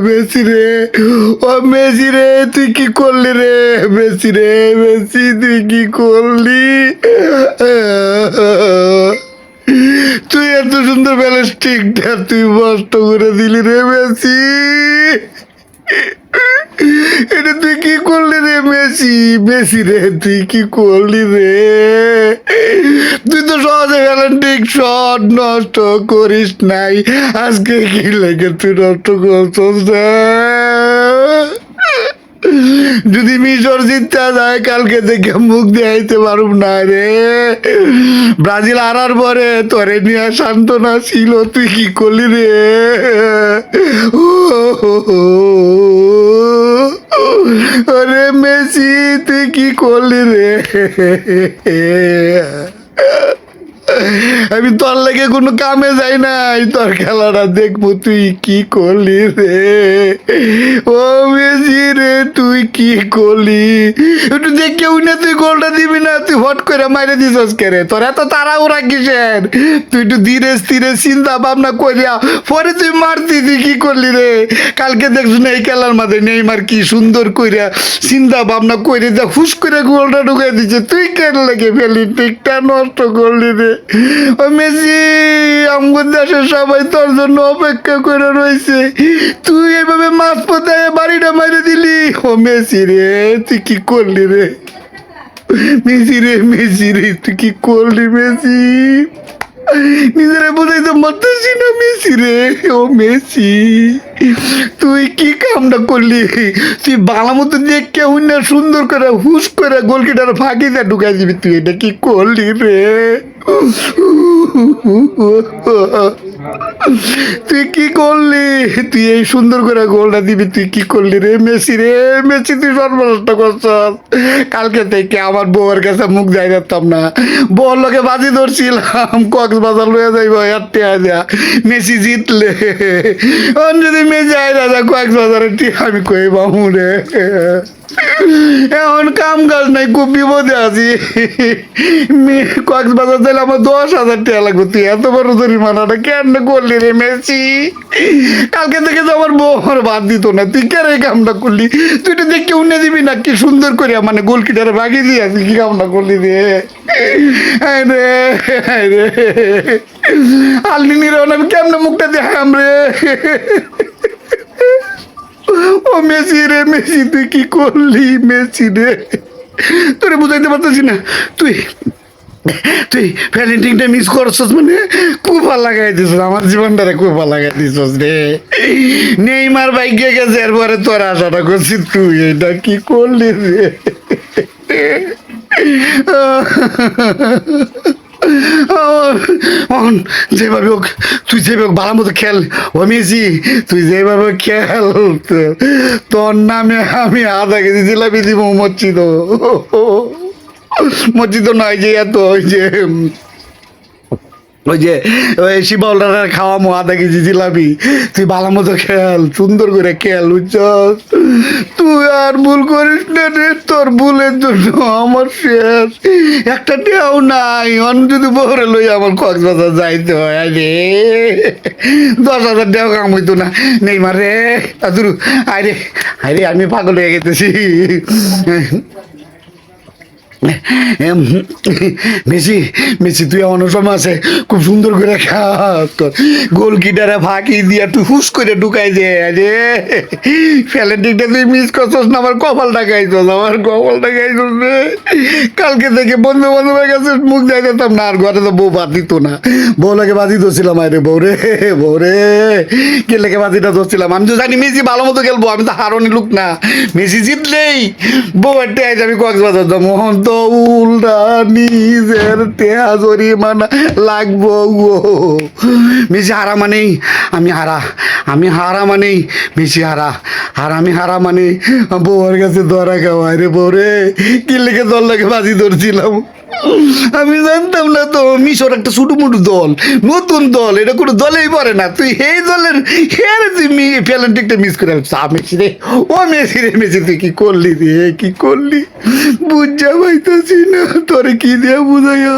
Messi রে, ও Messi রে, তুই কি করলি রে? মেসি রে, মেসি তুই কি করলি? তুই এত সুন্দর ব্যালেস্টিকটা তুই নষ্ট করে দিলি রে মেসি। এটা তুই কি করলি রে মেসি? মেসি রে, তুই কি করলি রে? তুই তো সহজে ভ্যালেন্টিক শট নষ্ট করিস নাই, আজকে কি লেগে তুই নষ্ট করছিস রে? যদি মিশর জিততে যায় কালকে থেকে মুখ দেখাইতে পারুম না রে। ব্রাজিল হারার পরে তোরে নিয়ে সান্ত্বনা ছিল, তুই কি করলি রে? আরে মেসি তুই কি করলি রে? আমি তোর লেগে কোনো কামে যাই নাই, তোর খেলাটা দেখবো। তুই কি করলি রে? ও মেসি রে, তুই কি করলি? একটু দেখে উঠে তুই গোলটা দিবি না, তুই হট করে মাইরে দিছস কে রে? তোর এত তাড়াহুড়া কিসের? তুই একটু ধীরে স্থিরে চিন্তা ভাবনা করিয়া পরে তুই মারতি। তুই কি করলি রে? কালকে দেখছ না এই খেলার মাঝে নেইমার কি সুন্দর কইরা চিন্তা ভাবনা করে যা হুস করে গোলটা ঢুকাই দিচ্ছে। তুই কেন লেগে ফেলি? ঠিকটা নষ্ট করলি রে। ও মেসি, আমগো দেশের সবাই তোর জন্য অপেক্ষা করে রয়েছে, তুই এভাবে মাছ পথায় বাড়িটা মাইরে দিলি। ও মেসি রে, তুই কি করলি রে? মেসি রে, মেসি রে, তুই কি করলি মেসি? নিজেরা বোঝাইতে পারতেছি না মেসি রে। ও মেসি, তুই কি কামটা করলি? তুই ভালো মতো দেখে না সুন্দর করে হুস করে গোলকিটার ফাঁকি দিয়ে ঢুকাই দিবি। তুই এটা কি করলি রে? তুই কি করলি? তুই এই সুন্দর করে গোলটা দিবি, তুই কি করলি রে মেসি রে? মেসি তুই সর্বনষ্ট করছ। কালকে থেকে আমার বউয়ের কাছে মুখ যাই যেতাম না, বউর লোকে বাজি ধরছিলাম কক্সবাজার লয়ে যাইব হাঁটতে আজা মেসি জিতলে। যদি মেসি আয় রাজা কক্সবাজারের টি আমি কই বামু রে। এখন কাম কাজ নাই, খুব বিপদে আছি। কক্সবাজার যাইলে আমার 10,000 টাকা লাগবে। তুই এত বড় জরিমানাটা কেন করলি রে মেসি? কালকে থেকে তো আমার বউ আমার বাদ দিত না, তুই কেন এই কামটা করলি? তুই তো দেখে উন্নে দিবি না কি সুন্দর করে মানে গোলকিটারে ভাগিয়ে দিয়ে তুই কি কামটা করলি রে? রে রে আলিনীর আমি কেমনে মুখটা দেখাম রে? ও মেসি রে, মেসি তুই কি করলি মেসি রে? তোরে বুঝাইতে পারতেছি না। তুই তুই ভ্যালেন্টিনটা মিস করছস মানে কুফা লাগাই দিছস, আমার জীবনটারে কুফা লাগাই দিছস রে। নেইমার বাইকে গেছে এরপরে তোর আশাটা করছি, তুই এটা কি করলি রে? যেভাবে হোক তুই যেভাবে হোক ভালো মতো খেল। ও মেসি তুই যেভাবে খেল, তোর নামে আমি আধা কেজি জিলাপি দিব মসজিদ। মসজিদ নয় যে এত ওই যে ওই শিবাউলার খাওয়ামো আধা কেজি জিলাপি। তুই ভালো মতো খেল, সুন্দর করে খেল, বুঝছস? তুই আর ভুল করিস না রে, তোর ভুলের জন্য আমার শেষ। একটা টেও নাই, অন্য যদি বহরে লই আমার কক্সবাজার যাইতে হয় রে। 10,000 টাকা কাম হইতো না। নেইমার রে আদুরু আরে আরে আমি পাগল হয়ে গেতেছি। মেসি, মেসি তুই এমন সময় আছে খুব সুন্দর করে খা, তোর গোলকিটারে ফাঁকি দিয়া তুই হুস করে ঢুকাই দে রে। ফ্যালেন্টিকটা তুই মিস করছস না, আমার কপালটা খাইছস, আমার কপালটা খাইছস রে। কালকে থেকে বন্ধু বান্ধবের কাছে মুখ দেয় যেতাম না, আর ঘরে তো বউ বাদ দিত না। বউ লাগে বাজি ধরছিলাম, আরে বউ রে, বউ রে কে লেগে বাজিটা ধরছিলাম। আমি তো জানি মেসি ভালো মতো খেলবো, আমি তো হারনি লোক না। মেসি জিতলেই বউ একটা আমি কক্সবাজার যাবো। মোহন তো উল্টা নিজের টেহা জরিমানা লাগবো গো। মেসি হারা মানেই আমি হারা, আমি হারা মানেই মেসি হারা, আর আমি হারা মানে বউয়ের কাছে ধরা খাওয়া রে। বউ রে কি লেগে দল লাগে বাজি ধরছিলাম, আমি জানতাম না তো মিশর একটা ছোটো মোটো দল, নতুন দল, এটা কোনো দলেই পড়ে না। তুই এই দলের হেরে তুই প্যালেন্টিকটা মিস করে মেসি রে। ও মেসি রে, মেসি তুই কি করলি রে, কি করলি বুঝা পাইতেছি না, তোরে কি দিয়ে বুঝাইয়া।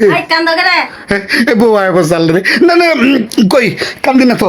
আই কান্দো করে বউ আয় বসাল রে না না কই কান্দি না তো